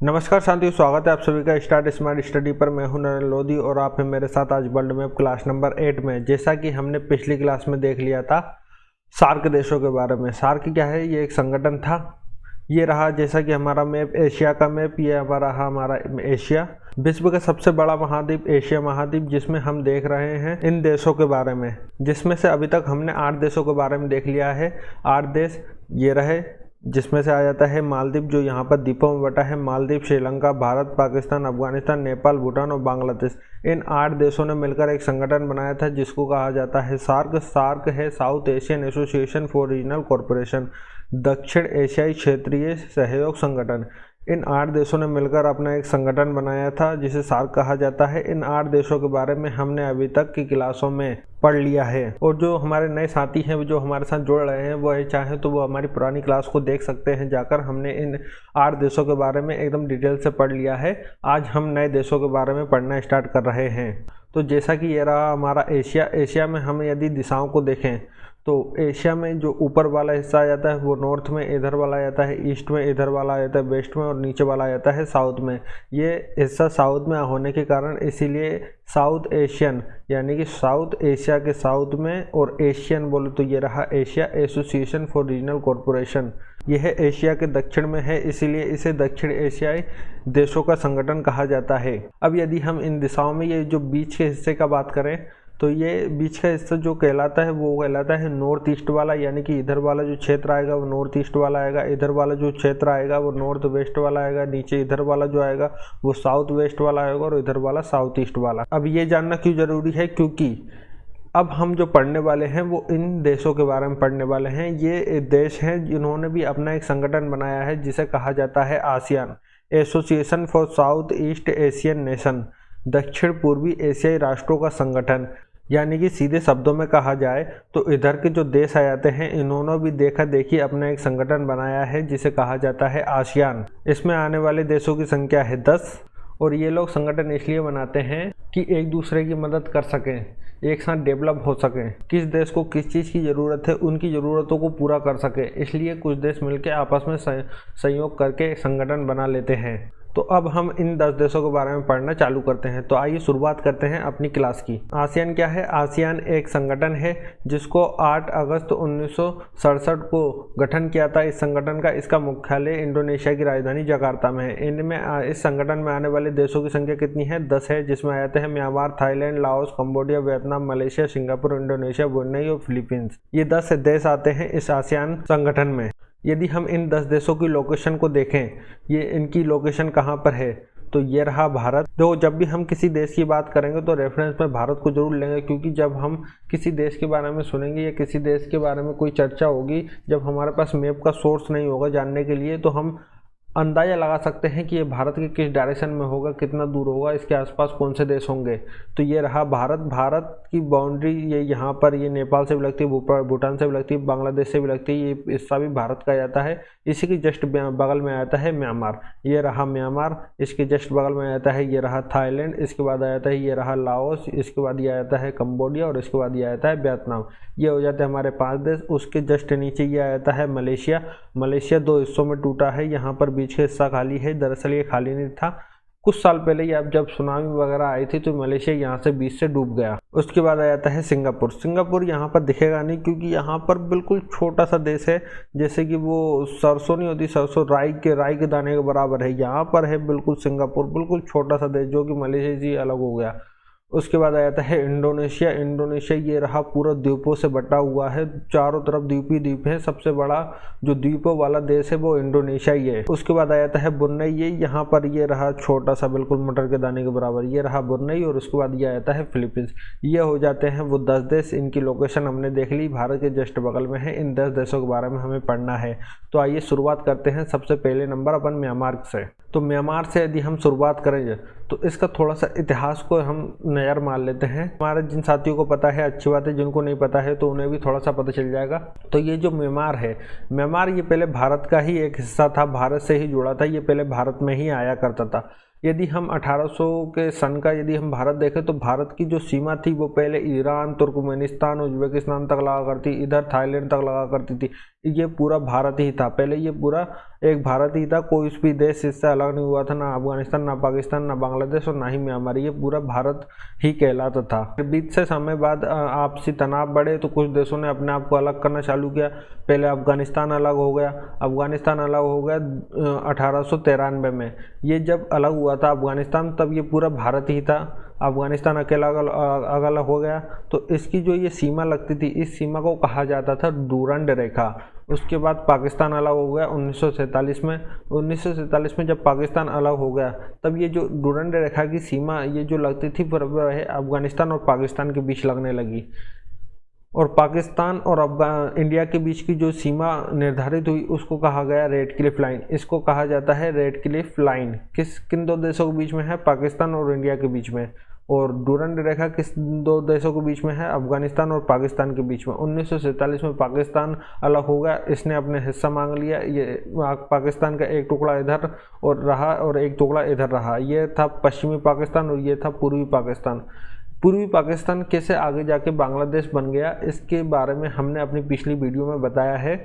नमस्कार साथियों, स्वागत है आप सभी का स्टार्ट स्मार्ट स्टडी पर। मैं हूं नरेंद्र लोधी और आप हैं मेरे साथ आज वर्ल्ड मैप क्लास नंबर 8 में। जैसा कि हमने पिछली क्लास में देख लिया था सार्क देशों के बारे में। सार्क क्या है? ये एक संगठन था। ये रहा जैसा कि हमारा मैप, एशिया का मैप। ये हमारा एशिया, विश्व का सबसे बड़ा महाद्वीप एशिया महाद्वीप, जिसमें हम देख रहे हैं इन देशों के बारे में, जिसमें से अभी तक हमने 8 देशों के बारे में देख लिया है। 8 देश ये रहे, जिसमें से आ जाता है मालदीव, जो यहाँ पर द्वीपों में बटा है। मालदीव, श्रीलंका, भारत, पाकिस्तान, अफगानिस्तान, नेपाल, भूटान और बांग्लादेश। इन 8 देशों ने मिलकर एक संगठन बनाया था जिसको कहा जाता है सार्क। सार्क है south Asian association for regional corporation, दक्षिण एशियाई क्षेत्रीय सहयोग संगठन। इन 8 देशों ने मिलकर अपना एक संगठन बनाया था जिसे सार्क कहा जाता है। इन 8 देशों के बारे में हमने अभी तक की क्लासों में पढ़ लिया है, और जो हमारे नए साथी हैं जो हमारे साथ जुड़ रहे हैं वो चाहे तो वो हमारी पुरानी क्लास को देख सकते हैं जाकर। हमने इन 8 देशों के बारे में एकदम डिटेल से पढ़ लिया है। आज हम नए देशों के बारे में पढ़ना स्टार्ट कर रहे हैं। तो जैसा कि ये रहा हमारा एशिया। एशिया में हम यदि दिशाओं को देखें तो एशिया में जो ऊपर वाला हिस्सा आ जाता है वो नॉर्थ में, इधर वाला आ जाता है ईस्ट में, इधर वाला आ जाता है वेस्ट में, और नीचे वाला आ जाता है साउथ में। ये हिस्सा साउथ में होने के कारण इसीलिए साउथ एशियन, यानी कि साउथ एशिया के साउथ में, और एशियन बोले तो ये रहा Asia association for regional corporation. यह एशिया के दक्षिण में है, इसीलिए इसे दक्षिण एशियाई देशों का संगठन कहा जाता है। अब यदि हम इन दिशाओं में ये जो बीच के हिस्से का बात करें तो ये बीच का हिस्सा जो कहलाता है वो कहलाता है नॉर्थ ईस्ट वाला, यानी कि इधर वाला जो क्षेत्र आएगा वो नॉर्थ ईस्ट वाला आएगा, इधर वाला जो क्षेत्र आएगा वो नॉर्थ वेस्ट वाला आएगा, नीचे इधर वाला जो आएगा वो साउथ वेस्ट वाला आएगा, और इधर वाला साउथ ईस्ट वाला। अब ये जानना क्यों जरूरी है? क्योंकि अब हम जो पढ़ने वाले हैं वो इन देशों के बारे में पढ़ने वाले हैं। ये देश हैं जिन्होंने भी अपना एक संगठन बनाया है जिसे कहा जाता है ASEAN, association for south east Asian nation, दक्षिण पूर्वी एशियाई राष्ट्रों का संगठन। यानी कि सीधे शब्दों में कहा जाए तो इधर के जो देश आ जाते हैं इन्होंने भी देखा देखी अपना एक संगठन बनाया है जिसे कहा जाता है आसियान। इसमें आने वाले देशों की संख्या है 10, और ये लोग संगठन इसलिए बनाते हैं कि एक दूसरे की मदद कर सकें, एक साथ डेवलप हो सकें। किस देश को किस चीज़ की ज़रूरत है उनकी ज़रूरतों को पूरा कर सके, इसलिए कुछ देश मिलकर आपस में सहयोग करके संगठन बना लेते हैं। तो अब हम इन 10 देशों के बारे में पढ़ना चालू करते हैं। तो आइए शुरुआत करते हैं अपनी क्लास की। आसियान क्या है? आसियान एक संगठन है जिसको 8 अगस्त 1967 को गठन किया था। इस संगठन का इसका मुख्यालय इंडोनेशिया की राजधानी जकार्ता में है। इनमें इस संगठन में आने वाले देशों की संख्या कितनी है? 10 है, जिसमें आ जाते हैं Myanmar, Thailand, Laos, Cambodia, Vietnam, Malaysia, Singapore, Indonesia, Brunei और फिलीपींस। ये 10 देश आते हैं इस आसियान संगठन में। यदि हम इन 10 देशों की लोकेशन को देखें, ये इनकी लोकेशन कहाँ पर है, तो ये रहा भारत। तो जब भी हम किसी देश की बात करेंगे तो रेफरेंस में भारत को जरूर लेंगे, क्योंकि जब हम किसी देश के बारे में सुनेंगे या किसी देश के बारे में कोई चर्चा होगी, जब हमारे पास मैप का सोर्स नहीं होगा जानने के लिए, तो हम अंदाज़ा लगा सकते हैं कि ये भारत के किस डायरेक्शन में होगा, कितना दूर होगा, इसके आसपास कौन से देश होंगे। तो ये रहा भारत। भारत की बाउंड्री ये यहाँ पर ये नेपाल से भी लगती है, भूटान से भी लगती है, बांग्लादेश से भी लगती है। ये हिस्सा भी भारत का जाता है। इसी के जस्ट बगल में आता है म्यांमार। ये रहा म्यांमार। इसके जस्ट बगल में आता है ये रहा थाईलैंड। इसके बाद आ जाता है ये रहा लाओस। इसके बाद ये आ जाता है कंबोडिया, और इसके बाद ये आ जाता है वियतनाम। ये हो जाते हैं हमारे 5 देश। उसके जस्ट नीचे ये आ जाता है मलेशिया। मलेशिया 2 हिस्सों में टूटा है। यहाँ पर बीच का हिस्सा खाली है। दरअसल ये खाली नहीं था, कुछ साल पहले ये अब जब सुनामी वगैरह आई थी तो मलेशिया यहाँ से बीच से डूब गया। उसके बाद आ जाता है सिंगापुर। सिंगापुर यहाँ पर दिखेगा नहीं, क्योंकि यहाँ पर बिल्कुल छोटा सा देश है, जैसे कि वो सरसों नहीं होती, सरसों राई के दाने के बराबर है। यहाँ पर है बिल्कुल सिंगापुर, बिल्कुल छोटा सा देश, जो कि मलेशिया से अलग हो गया। उसके बाद आ जाता है इंडोनेशिया। इंडोनेशिया ये रहा पूरा द्वीपों से बटा हुआ है, चारों तरफ द्वीप ही द्वीप है। सबसे बड़ा जो द्वीपों वाला देश है वो इंडोनेशिया ही है। उसके बाद आ जाता है ब्रुनेई। ये यहाँ पर ये रहा छोटा सा, बिल्कुल मटर के दाने के बराबर, ये रहा ब्रुनेई। और उसके बाद ये आ जाता है फिलीपींस। ये हो जाते हैं वो 10 देश। इनकी लोकेशन हमने देख ली, भारत के जस्ट बगल में है। इन 10 देशों के बारे में हमें पढ़ना है। तो आइए शुरुआत करते हैं। सबसे पहले नंबर अपन म्यांमार से। तो म्यांमार से यदि हम शुरुआत करेंगे तो इसका थोड़ा सा इतिहास को हम नज़र मार लेते हैं। हमारे जिन साथियों को पता है अच्छी बात है, जिनको नहीं पता है तो उन्हें भी थोड़ा सा पता चल जाएगा। तो ये जो म्यांमार है, म्यांमार ये पहले भारत का ही एक हिस्सा था, भारत से ही जुड़ा था। ये पहले भारत में ही आया करता था। यदि हम 1800 के सन का यदि हम भारत देखें तो भारत की जो सीमा थी वो पहले ईरान, तुर्कमेनिस्तान, उज्बेकिस्तान तक लगा करती, इधर थाईलैंड तक लगा करती थी। ये पूरा भारत ही था, पहले ये पूरा एक भारत ही था, कोई भी देश इससे अलग नहीं हुआ था, ना अफगानिस्तान, ना पाकिस्तान, ना बांग्लादेश और ना ही म्यांमार, ये पूरा भारत ही कहलाता था। बीच से समय बाद आपसी तनाव बढ़े तो कुछ देशों ने अपने आप को अलग करना चालू किया। पहले अफगानिस्तान अलग हो गया, 1893 में। ये जब अलग हुआ था अफगानिस्तान, तब ये पूरा भारत ही था, अफगानिस्तान अकेला अलग हो गया। तो इसकी जो ये सीमा लगती थी, इस सीमा को कहा जाता था डूरंड रेखा। उसके बाद पाकिस्तान अलग हो गया 1947 में। 1947 में जब पाकिस्तान अलग हो गया, तब ये जो डूरंड रेखा की सीमा ये जो लगती थी वह अफगानिस्तान और पाकिस्तान के बीच लगने लगी। और पाकिस्तान और इंडिया के बीच की जो सीमा निर्धारित हुई उसको कहा गया रेड क्लिफ लाइन। इसको कहा जाता है रेड क्लिफ लाइन। किन दो देशों के बीच में है? पाकिस्तान और इंडिया के बीच में। और डूरंड रेखा किस दो देशों के बीच में है? अफगानिस्तान और पाकिस्तान के बीच में। 1947 में पाकिस्तान अलग हो गया, इसने अपने हिस्सा मांग लिया। ये पाकिस्तान का एक टुकड़ा इधर और रहा और एक टुकड़ा इधर रहा। ये था पश्चिमी पाकिस्तान और ये था पूर्वी पाकिस्तान। पूर्वी पाकिस्तान कैसे आगे जाके बांग्लादेश बन गया, इसके बारे में हमने अपनी पिछली वीडियो में बताया है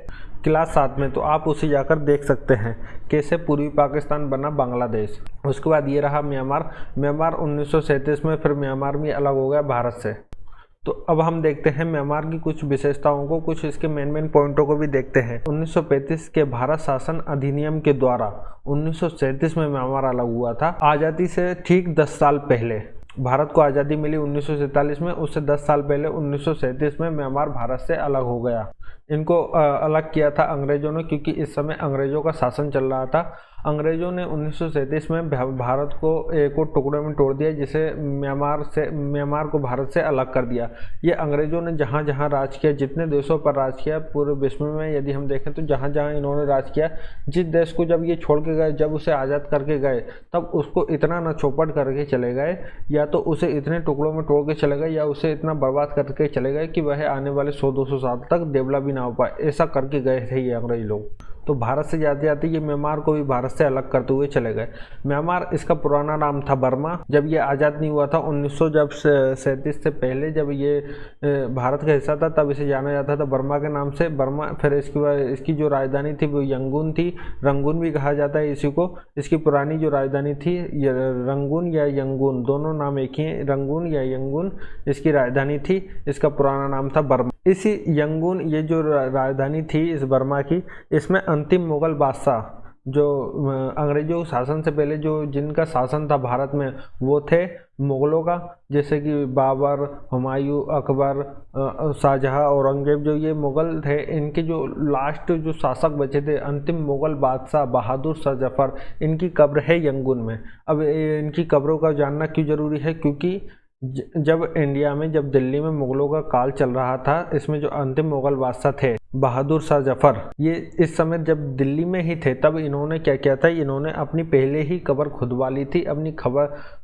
क्लास 7 में, तो आप उसे जाकर देख सकते हैं कैसे पूर्वी पाकिस्तान बना बांग्लादेश। उसके बाद ये रहा म्यांमार। म्यांमार 1937 में फिर म्यांमार भी अलग हो गया भारत से। तो अब हम देखते हैं म्यांमार की कुछ विशेषताओं को, कुछ इसके मेन पॉइंटों को भी देखते हैं। 1935 के भारत शासन अधिनियम के द्वारा 1937 में म्यांमार अलग हुआ था। आज़ादी से ठीक 10 साल पहले भारत को आज़ादी मिली 1947 में, उससे 10 साल पहले 1937 में म्यांमार भारत से अलग हो गया। इनको अलग किया था अंग्रेजों ने, क्योंकि इस समय अंग्रेजों का शासन चल रहा था। अंग्रेजों ने 1937 में भारत को एक और टुकड़े में तोड़ दिया, जिसे म्यांमार को भारत से अलग कर दिया। ये अंग्रेजों ने जहाँ जहाँ राज किया, जितने देशों पर राज किया पूरे विश्व में, यदि हम देखें तो जहाँ जहाँ इन्होंने राज किया, जिस देश को जब ये छोड़ के गए, जब उसे आज़ाद करके गए, तब उसको इतना न चौपट करके चले गए, या तो उसे इतने टुकड़ों में तोड़ के चले गए, या उसे इतना बर्बाद करके चले गए कि वह आने वाले 100-200 साल तक डेवलप भी ना हो पाए। ऐसा करके गए थे ये अंग्रेज लोग। तो भारत से जाते जाते ये म्यांमार को भी भारत से अलग करते हुए चले गए। म्यांमार, इसका पुराना नाम था बर्मा। जब ये आज़ाद नहीं हुआ था 1937 से पहले, जब ये भारत का हिस्सा था, तब इसे जाना जाता था बर्मा के नाम से, बर्मा। फिर इसके बाद इसकी जो राजधानी थी वो यंगून थी, रंगून भी कहा जाता है इसी को। इसकी पुरानी जो राजधानी थी रंगून या यंगून, दोनों नाम एक ही हैं, रंगून या यंगून इसकी राजधानी थी। इसका पुराना नाम था बर्मा। इसी यंगून, ये जो राजधानी थी इस बर्मा की, इसमें अंतिम मुगल बादशाह जो अंग्रेजों के शासन से पहले जो जिनका शासन था भारत में, वो थे मुगलों का, जैसे कि बाबर, हुमायूं, अकबर, शाहजहां, औरंगजेब। जो ये मुगल थे, इनके जो लास्ट जो शासक बचे थे, अंतिम मुगल बादशाह बहादुर शाह जफर, इनकी कब्र है यंगून में। अब इनकी कब्रों का जानना क्यों जरूरी है? क्योंकि जब इंडिया में, जब दिल्ली में मुगलों का काल चल रहा था, इसमें जो अंतिम मुगल बादशाह थे बहादुर शाह जफर, ये इस समय जब दिल्ली में ही थे, तब इन्होंने क्या किया था, इन्होंने अपनी पहले ही कब्र खुदवा ली थी। अपनी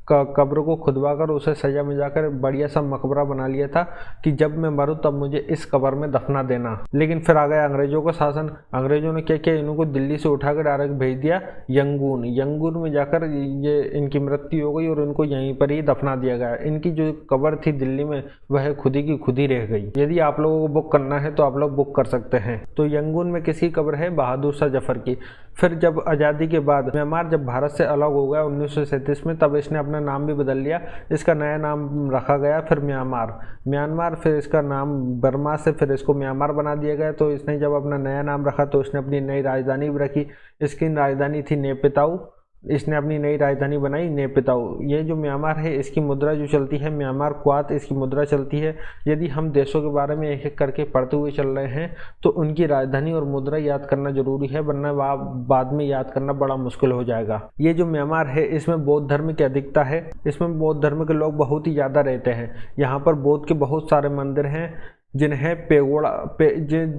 कब्र को खुदवा कर उसे सजा में जाकर बढ़िया सा मकबरा बना लिया था कि जब मैं मरूं तब मुझे इस कब्र में दफना देना। लेकिन फिर आ गया अंग्रेजों का शासन। अंग्रेजों ने क्या किया, इनको दिल्ली से उठाकर डायरेक्ट भेज दिया यंगून। यंगून में जाकर ये इनकी मृत्यु हो गई और इनको यहीं पर ही दफना दिया गया। इनकी जो कब्र थी दिल्ली में, वह खुद ही की खुद ही रह गई। यदि आप लोगों को बुक करना है तो आप लोग बुक कर सकते हैं। तो यंगून में किसकी कब्र है? बहादुर शाह जफर की। फिर जब आज़ादी के बाद म्यांमार जब भारत से अलग हो गया 1937 में, तब इसने अपना नाम भी बदल लिया। इसका नया नाम रखा गया फिर म्यांमार। फिर इसका नाम बर्मा से फिर इसको म्यांमार बना दिया गया। तो इसने जब अपना नया नाम रखा तो इसने अपनी नई राजधानी भी रखी। इसकी राजधानी थी नेपिताऊ। इसने अपनी नई राजधानी बनाई नेपिताऊ। ये जो म्यांमार है, इसकी मुद्रा जो चलती है म्यांमार क्वात, इसकी मुद्रा चलती है। यदि हम देशों के बारे में एक एक करके पढ़ते हुए चल रहे हैं तो उनकी राजधानी और मुद्रा याद करना जरूरी है, वरना बाद में याद करना बड़ा मुश्किल हो जाएगा। ये जो म्यांमार है, इसमें बौद्ध धर्म की अधिकता है। इसमें बौद्ध धर्म के लोग बहुत ही ज़्यादा रहते हैं। यहाँ पर बौद्ध के बहुत सारे मंदिर हैं, जिन्हें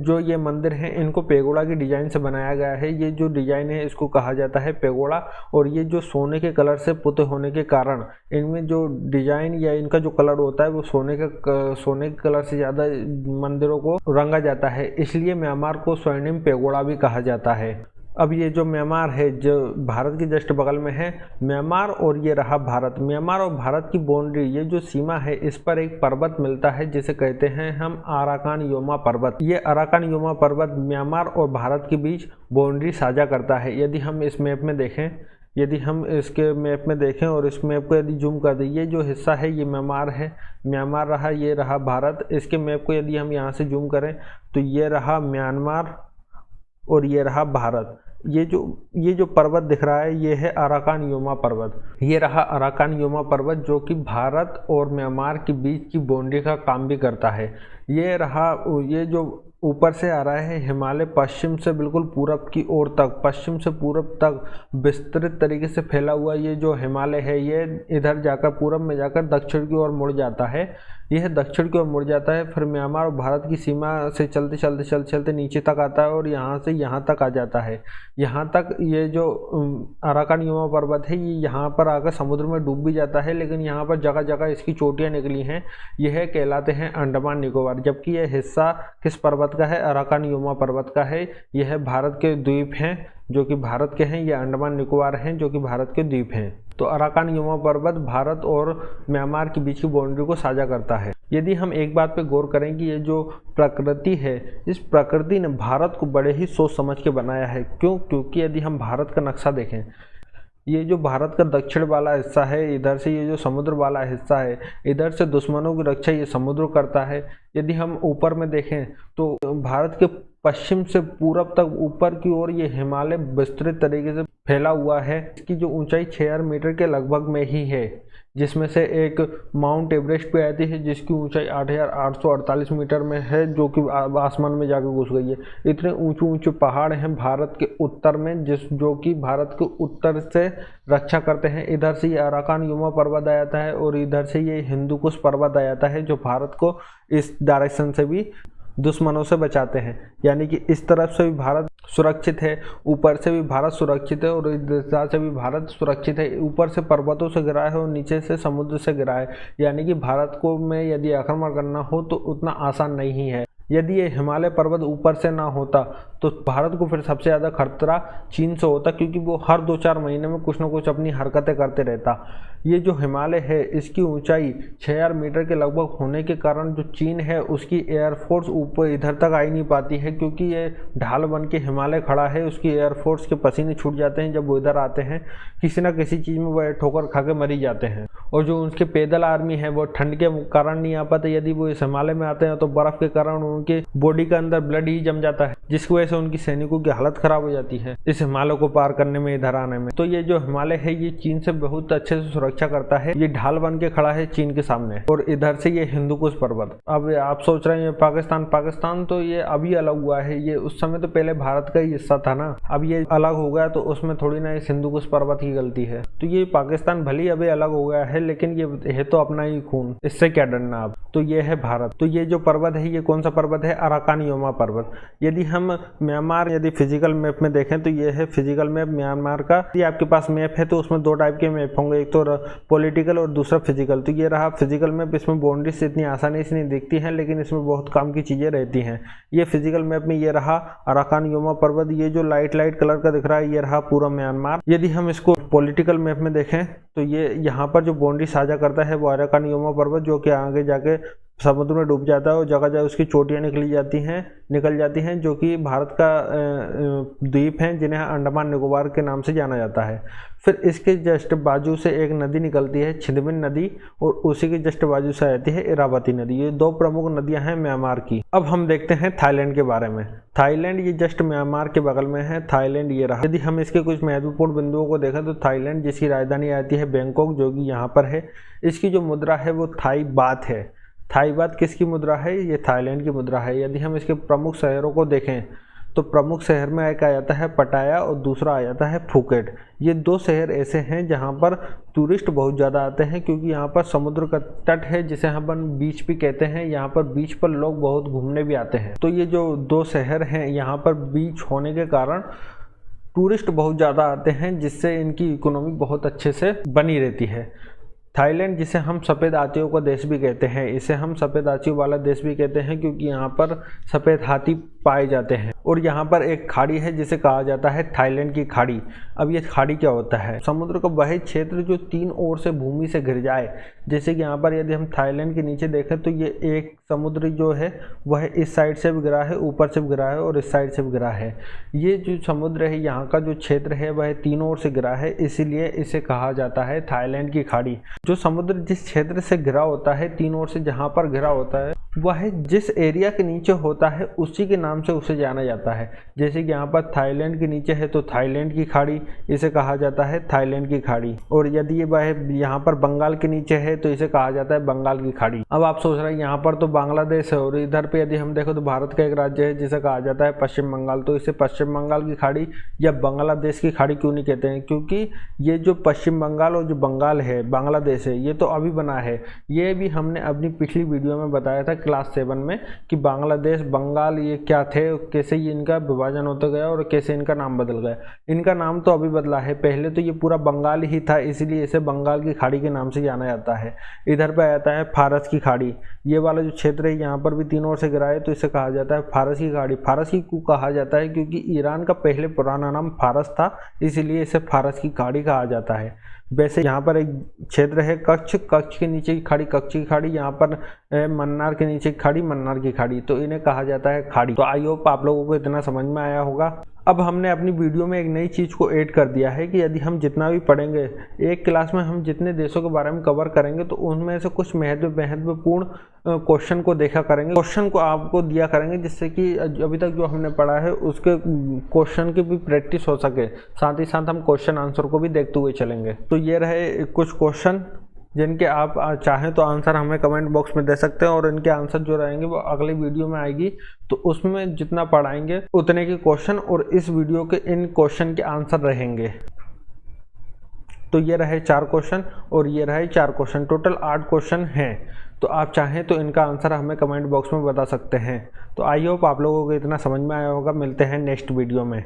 जो ये मंदिर हैं, इनको पेगोड़ा की डिजाइन से बनाया गया है। ये जो डिजाइन है इसको कहा जाता है पेगोड़ा। और ये जो सोने के कलर से पुते होने के कारण इनमें जो डिजाइन या इनका जो कलर होता है वो सोने के कलर से ज़्यादा मंदिरों को रंगा जाता है। इसलिए म्यांमार को स्वर्णिम पेगोड़ा भी कहा जाता है। अब ये जो म्यांमार है जो भारत के जस्ट बगल में है, म्यांमार और ये रहा भारत। म्यांमार और भारत की बाउंड्री, ये जो सीमा है, इस पर एक पर्वत मिलता है जिसे कहते हैं हम अराकान योमा पर्वत। ये अराकान योमा पर्वत म्यांमार और भारत के बीच बाउंड्री साझा करता है। यदि हम इस मैप में देखें, यदि हम इसके मैप में देखें और इस मैप को यदि जूम कर दें, ये जो हिस्सा है ये म्यांमार है, म्यांमार रहा, ये रहा भारत। इसके मैप को यदि हम यहाँ से जूम करें तो ये रहा म्यांमार और ये रहा भारत। ये जो पर्वत दिख रहा है ये है अराकान योमा पर्वत। ये रहा अराकान योमा पर्वत जो कि भारत और म्यांमार के बीच की बाउंड्री का काम भी करता है। ये रहा, ये जो ऊपर से आ रहा है हिमालय, पश्चिम से बिल्कुल पूरब की ओर तक, पश्चिम से पूरब तक विस्तृत तरीके से फैला हुआ ये जो हिमालय है, ये इधर जाकर पूरब में जाकर दक्षिण की ओर मुड़ जाता है। यह दक्षिण की ओर मुड़ जाता है, फिर म्यांमार और भारत की सीमा से चलते चलते चलते चलते नीचे तक आता है और यहाँ से यहाँ तक आ जाता है। यहाँ तक ये जो अराकान योमा पर्वत है ये यहाँ पर आकर समुद्र में डूब भी जाता है, लेकिन यहाँ पर जगह जगह इसकी चोटियाँ निकली हैं, यह कहलाते हैं अंडमान निकोबार। जबकि यह हिस्सा किस पर्वत का है? अराकान योमा पर्वत का है। यह भारत के द्वीप हैं जो कि भारत के हैं, ये अंडमान निकोबार हैं जो कि भारत के द्वीप हैं। तो अराकान योमा पर्वत भारत और म्यांमार के बीच की बाउंड्री को साझा करता है। यदि हम एक बात पे गौर करें कि ये जो प्रकृति है, इस प्रकृति ने भारत को बड़े ही सोच समझ के बनाया है। क्यों? क्योंकि यदि हम भारत का नक्शा देखें, ये जो भारत का दक्षिण वाला हिस्सा है, इधर से ये जो समुद्र वाला हिस्सा है, इधर से दुश्मनों की रक्षा ये समुद्र करता है। यदि हम ऊपर में देखें तो भारत के पश्चिम से पूरब तक ऊपर की ओर ये हिमालय विस्तृत तरीके से फैला हुआ है। इसकी जो ऊंचाई 6000 मीटर के लगभग में ही है, जिसमें से एक माउंट एवरेस्ट पे आती है जिसकी ऊंचाई 8848 मीटर में है, जो कि आसमान में जाकर घुस गई है। इतने ऊंचे ऊंचे पहाड़ हैं भारत के उत्तर में, जो कि भारत के उत्तर से रक्षा करते हैं। इधर से ये अराकान योमा पर्वत आ जाता है और इधर से ये हिंदुकुश पर्वत आ जाता है, जो भारत को इस डायरेक्शन से भी दुश्मनों से बचाते हैं। यानी कि इस तरफ से भी भारत सुरक्षित है, ऊपर से भी भारत सुरक्षित है और इस दिशा से भी भारत सुरक्षित है। ऊपर से पर्वतों से घिरा है और नीचे से समुद्र से घिरा है। यानी कि भारत को में यदि आक्रमण करना हो तो उतना आसान नहीं है। यदि ये हिमालय पर्वत ऊपर से ना होता तो भारत को फिर सबसे ज़्यादा खतरा चीन से होता, क्योंकि वो हर 2-4 महीने में कुछ ना कुछ अपनी हरकतें करते रहता। ये जो हिमालय है इसकी ऊंचाई 6000 मीटर के लगभग होने के कारण जो चीन है उसकी एयरफोर्स ऊपर इधर तक आ ही नहीं पाती है, क्योंकि ये ढाल बन के हिमालय खड़ा है। उसकी एयरफोर्स के पसीने छूट जाते हैं जब वो इधर आते हैं, किसी ना किसी चीज़ में वो ठोकर खा के मरी जाते हैं। और जो उनके पैदल आर्मी है वो ठंड के कारण नहीं आ पाते। यदि वो इस हिमालय में आते हैं तो बर्फ़ के कारण उनके बॉडी के अंदर ब्लड ही जम जाता है, जिसकी वजह से उनकी सैनिकों की हालत खराब हो जाती है इस हिमालय को पार करने में, इधर आने में। तो ये जो हिमालय है ये चीन से बहुत अच्छे से सुरक्षा करता है। ये ढाल बन के खड़ा है चीन के सामने, और इधर से ये हिंदुकुश पर्वत। अब आप सोच रहे हैं पाकिस्तान तो ये अभी अलग हुआ है। ये उस समय तो पहले भारत का ही हिस्सा था ना, अब ये अलग हो गया तो उसमें थोड़ी ना इस हिंदुकुश पर्वत की गलती है। तो ये पाकिस्तान भले ही अभी अलग हो गया है, लेकिन ये है तो अपना ही खून, इससे क्या डरना अब। तो ये है भारत। तो ये जो पर्वत है ये कौन सा पर्वत है? अराकान योमा पर्वत। यदि हम म्यांमार यदि फिजिकल मैप में देखें तो ये है फिजिकल मैप म्यांमार का। यदि आपके पास मैप है तो उसमें 2 टाइप के मैप होंगे, एक तो पॉलिटिकल और दूसरा फिजिकल। तो ये रहा फिजिकल मैप, इसमें बाउंड्रीज इतनी आसानी से नहीं दिखती हैं, लेकिन इसमें बहुत काम की चीज़ें रहती हैं। ये फिजिकल मैप में ये रहा अराकान योमा पर्वत, ये जो लाइट कलर का दिख रहा है ये रहा पूरा म्यांमार। यदि हम इसको पॉलिटिकल मैप में देखें तो ये यहाँ पर जो बाउंड्री साझा करता है वो अराकान योमा पर्वत, जो कि आगे जाके समुद्र में डूब जाता है और जगह जगह उसकी चोटियाँ निकल जाती हैं, जो कि भारत का द्वीप हैं जिन्हें अंडमान निकोबार के नाम से जाना जाता है। फिर इसके जस्ट बाजू से एक नदी निकलती है, छिंदमिन नदी, और उसी के जस्ट बाजू से आती है इरावती नदी। ये 2 प्रमुख नदियां हैं म्यांमार की। अब हम देखते हैं थाईलैंड के बारे में। थाईलैंड ये जस्ट म्यांमार के बगल में है। थाईलैंड ये रहा। यदि हम इसके कुछ महत्वपूर्ण बिंदुओं को देखें तो थाईलैंड जिसकी राजधानी आती है बैंकॉक, जो कि यहाँ पर है। इसकी जो मुद्रा है वो थाई बात है। थाई बात किसकी मुद्रा है? ये थाईलैंड की मुद्रा है। यदि हम इसके प्रमुख शहरों को देखें तो प्रमुख शहर में एक आ जाता है पटाया और दूसरा आ जाता है फुकेट। ये 2 शहर ऐसे हैं जहाँ पर टूरिस्ट बहुत ज़्यादा आते हैं, क्योंकि यहाँ पर समुद्र का तट है जिसे हम बीच भी कहते हैं। यहाँ पर बीच पर लोग बहुत घूमने भी आते हैं। तो ये जो 2 शहर हैं यहाँ पर बीच होने के कारण टूरिस्ट बहुत ज़्यादा आते हैं, जिससे इनकी इकोनॉमी बहुत अच्छे से बनी रहती है। थाईलैंड जिसे हम सफ़ेद हाथियों का देश भी कहते हैं, इसे हम सफ़ेद हाथियों वाला देश भी कहते हैं, क्योंकि यहाँ पर सफ़ेद हाथी पाए जाते हैं। और यहाँ पर एक खाड़ी है जिसे कहा जाता है थाईलैंड की खाड़ी। अब ये खाड़ी क्या होता है? समुद्र का वह क्षेत्र जो तीन ओर से भूमि से घिर जाए। जैसे कि यहाँ पर यदि हम थाईलैंड के नीचे देखें तो ये एक समुद्र जो है वह इस साइड से भी गिरा है, ऊपर से भी गिरा है और इस साइड से भी गिरा है। ये जो समुद्र है, यहाँ का जो क्षेत्र है वह तीनों ओर से गिरा है, इसीलिए इसे कहा जाता है थाईलैंड की खाड़ी। जो समुद्र जिस क्षेत्र से घिरा होता है, तीन ओर से जहाँ पर घिरा होता है, वह जिस एरिया के नीचे होता है उसी के नाम से उसे जाना जाता है। जैसे कि यहाँ पर थाईलैंड के नीचे है तो थाईलैंड की खाड़ी, इसे कहा जाता है थाईलैंड की खाड़ी। और यदि ये वह यहाँ पर बंगाल के नीचे है तो इसे कहा जाता है बंगाल की खाड़ी। अब आप सोच रहे हैं यहाँ पर तो बांग्लादेश है और इधर पे यदि हम देखो तो भारत का एक राज्य है जिसे कहा जाता है पश्चिम बंगाल, तो इसे पश्चिम बंगाल की खाड़ी या बांग्लादेश की खाड़ी क्यों नहीं कहते हैं? क्योंकि ये जो पश्चिम बंगाल और जो बंगाल है, बांग्लादेश है, ये तो अभी बना है। ये भी हमने अपनी पिछली वीडियो में बताया था क्लास 7 में कि बांग्लादेश, बंगाल ये क्या थे, कैसे ये इनका विभाजन होता गया और कैसे इनका नाम बदल गया। इनका नाम तो अभी बदला है, पहले तो ये पूरा बंगाल ही था, इसीलिए इसे बंगाल की खाड़ी के नाम से जाना जाता है। इधर पे आता है फारस की खाड़ी। ये वाला जो क्षेत्र है यहाँ पर भी तीनों ओर से गिरा है तो इसे कहा जाता है फारस की खाड़ी। फारस की क्यों कहा जाता है? क्योंकि ईरान का पहले पुराना नाम फारस था, इसीलिए इसे फारस की खाड़ी कहा जाता है। वैसे यहाँ पर एक क्षेत्र है कच्छ, कच्छ के नीचे की खाड़ी कच्छ की खाड़ी, यहाँ पर मन्नार के नीचे की खाड़ी मन्नार की खाड़ी, तो इन्हें कहा जाता है खाड़ी। तो आई होप आप लोगों को इतना समझ में आया होगा। अब हमने अपनी वीडियो में एक नई चीज़ को ऐड कर दिया है कि यदि हम जितना भी पढ़ेंगे, एक क्लास में हम जितने देशों के बारे में कवर करेंगे तो उनमें से कुछ महत्वपूर्ण क्वेश्चन को देखा करेंगे, क्वेश्चन को आपको दिया करेंगे, जिससे कि अभी तक जो हमने पढ़ा है उसके क्वेश्चन की भी प्रैक्टिस हो सके। साथ ही साथ हम क्वेश्चन आंसर को भी देखते हुए चलेंगे। तो ये रहे कुछ क्वेश्चन जिनके आप चाहें तो आंसर हमें कमेंट बॉक्स में दे सकते हैं और इनके आंसर जो रहेंगे वो अगली वीडियो में आएगी, तो उसमें जितना पढ़ाएंगे उतने के क्वेश्चन और इस वीडियो के इन क्वेश्चन के आंसर रहेंगे। तो ये रहे 4 क्वेश्चन और ये रहे 4 क्वेश्चन, टोटल 8 क्वेश्चन हैं। तो आप चाहें तो इनका आंसर हमें कमेंट बॉक्स में बता सकते हैं। तो आई होप आप लोगों को इतना समझ में आया होगा। मिलते हैं नेक्स्ट वीडियो में।